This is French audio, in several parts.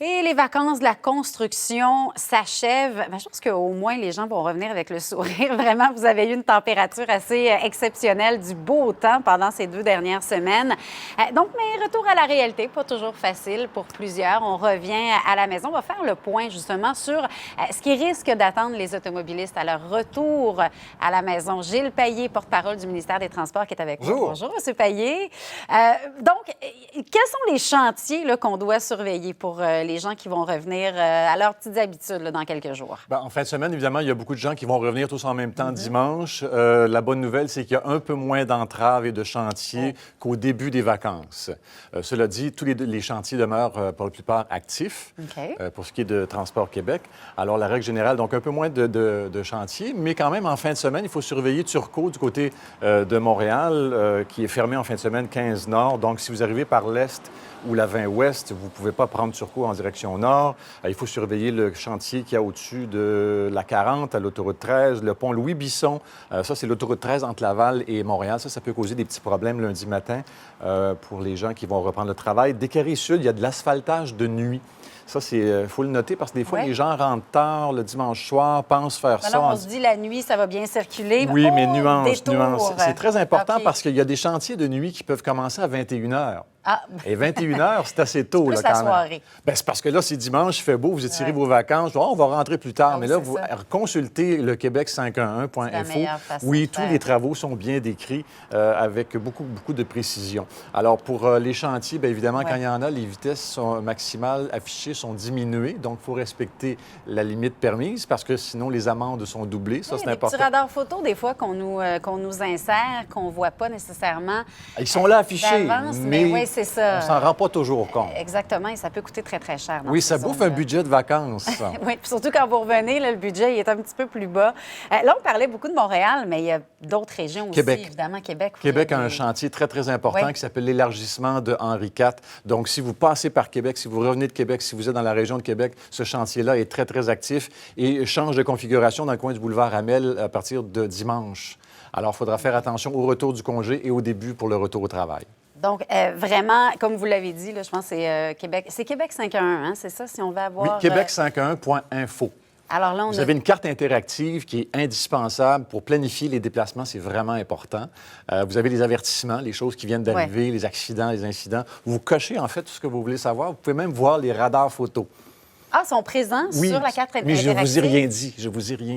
Et les vacances de la construction s'achèvent. Je pense qu'au moins, les gens vont revenir avec le sourire. Vraiment, vous avez eu une température assez exceptionnelle, du beau temps pendant ces 2 dernières semaines. Mais retour à la réalité, pas toujours facile pour plusieurs. On revient à la maison. On va faire le point, justement, sur ce qui risque d'attendre les automobilistes à leur retour à la maison. Gilles Payet, porte-parole du ministère des Transports, qui est avec nous. Bonjour, M. Payet. Quels sont les chantiers qu'on doit surveiller pour les gens qui vont revenir à leurs petites habitudes dans quelques jours? En fin de semaine, évidemment, il y a beaucoup de gens qui vont revenir tous en même temps dimanche. La bonne nouvelle, c'est qu'il y a un peu moins d'entraves et de chantiers qu'au début des vacances. Cela dit, tous les chantiers demeurent pour la plupart actifs pour ce qui est de Transport Québec. Alors, la règle générale, donc un peu moins de chantiers, mais quand même, en fin de semaine, il faut surveiller Turcot du côté de Montréal, qui est fermé en fin de semaine 15 Nord. Donc, si vous arrivez par l'Est ou la 20 Ouest, vous ne pouvez pas prendre Turcot en direction nord. Il faut surveiller le chantier qu'il y a au-dessus de la 40 à l'autoroute 13, le pont Louis-Bisson. Ça, c'est l'autoroute 13 entre Laval et Montréal. Ça peut causer des petits problèmes lundi matin pour les gens qui vont reprendre le travail. Descaries Sud, il y a de l'asphaltage de nuit. Ça, il faut le noter parce que des fois, les gens rentrent tard le dimanche soir, pensent faire ça. On se dit la nuit, ça va bien circuler. Oui, mais nuance. C'est très important parce qu'il y a des chantiers de nuit qui peuvent commencer à 21 h. Et 21 h, c'est assez tôt. Plus la soirée. C'est parce que là, c'est dimanche, il fait beau, vous étirez vos vacances. On va rentrer plus tard. Mais là, vous consultez le Québec511.info. Oui, tous les travaux sont bien décrits avec beaucoup de précision. Alors, pour les chantiers, bien évidemment, quand il y en a, les vitesses maximales affichées sont diminuées. Donc, il faut respecter la limite permise parce que sinon, les amendes sont doublées. Ça, c'est important. Il y a des petits radars photos, des fois, qu'on nous insère, qu'on ne voit pas nécessairement. Ils sont là affichés, mais c'est ça. On s'en rend pas toujours compte. Exactement, et ça peut coûter très, très cher. Oui, ça bouffe un budget de vacances. Oui, puis surtout quand vous revenez, le budget il est un petit peu plus bas. Là, on parlait beaucoup de Montréal, mais il y a d'autres régions aussi, évidemment. Québec a un chantier très, très important qui s'appelle l'élargissement de Henri IV. Donc, si vous passez par Québec, si vous revenez de Québec, si vous êtes dans la région de Québec, ce chantier-là est très, très actif et change de configuration dans le coin du boulevard Hamel à partir de dimanche. Alors, il faudra faire attention au retour du congé et au début pour le retour au travail. Donc, vraiment, comme vous l'avez dit, je pense que c'est Québec. C'est Québec 511, c'est ça, si on veut avoir... Oui, Québec511.info. Alors là, vous avez une carte interactive qui est indispensable pour planifier les déplacements. C'est vraiment important. Vous avez les avertissements, les choses qui viennent d'arriver, les accidents, les incidents. Vous cochez, en fait, tout ce que vous voulez savoir. Vous pouvez même voir les radars photos. Ils sont présents sur la carte interactive? Mais je ne vous ai rien dit.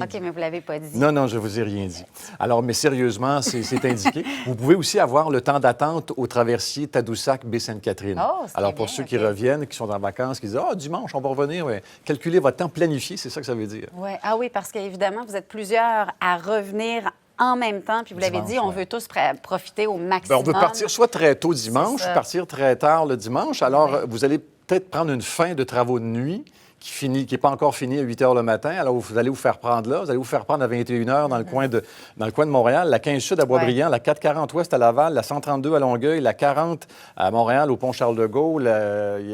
OK, mais vous ne l'avez pas dit. Non, je ne vous ai rien dit. Alors, mais sérieusement, c'est indiqué. Vous pouvez aussi avoir le temps d'attente au traversier Tadoussac-Baie-Sainte-Catherine. Alors, pour ceux qui reviennent, qui sont en vacances, qui disent « dimanche, on va revenir. » Calculez votre temps planifié, c'est ça que ça veut dire. Oui, parce qu'évidemment, vous êtes plusieurs à revenir en même temps. Puis vous l'avez dit, on veut tous profiter au maximum. On veut partir soit très tôt dimanche, partir très tard le dimanche. Alors, vous allez peut-être prendre une fin de travaux de nuit qui n'est pas encore fini à 8 h le matin. Alors, vous allez vous faire prendre là. Vous allez vous faire prendre à 21 h dans le coin de Montréal, la 15 Sud à Boisbriand, la 440 Ouest à Laval, la 132 à Longueuil, la 40 à Montréal, au pont Charles-de-Gaulle.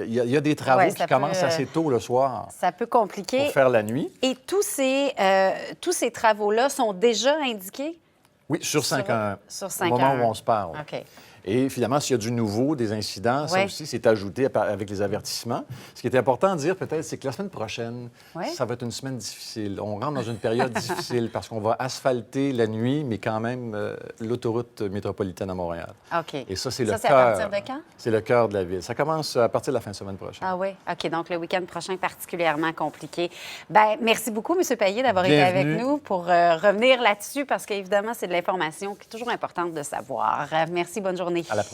Il y a des travaux qui commencent assez tôt le soir. Ça peut compliquer. Pour faire la nuit. Et tous ces travaux-là sont déjà indiqués? Oui, sur 511. Sur 511. Au moment où on se parle. OK. Et finalement, s'il y a du nouveau, des incidents, ça aussi, c'est ajouté avec les avertissements. Ce qui est important de dire, peut-être, c'est que la semaine prochaine, ça va être une semaine difficile. On rentre dans une période difficile parce qu'on va asphalter la nuit, mais quand même l'autoroute métropolitaine à Montréal. OK. Et ça, c'est le cœur. C'est à partir de quand? C'est le cœur de la ville. Ça commence à partir de la fin de semaine prochaine. Ah oui? OK. Donc, le week-end prochain, particulièrement compliqué. Bien, merci beaucoup, M. Payet, d'avoir été avec nous pour revenir là-dessus parce qu'évidemment, c'est de l'information qui est toujours importante de savoir. Merci, bonne journée. À la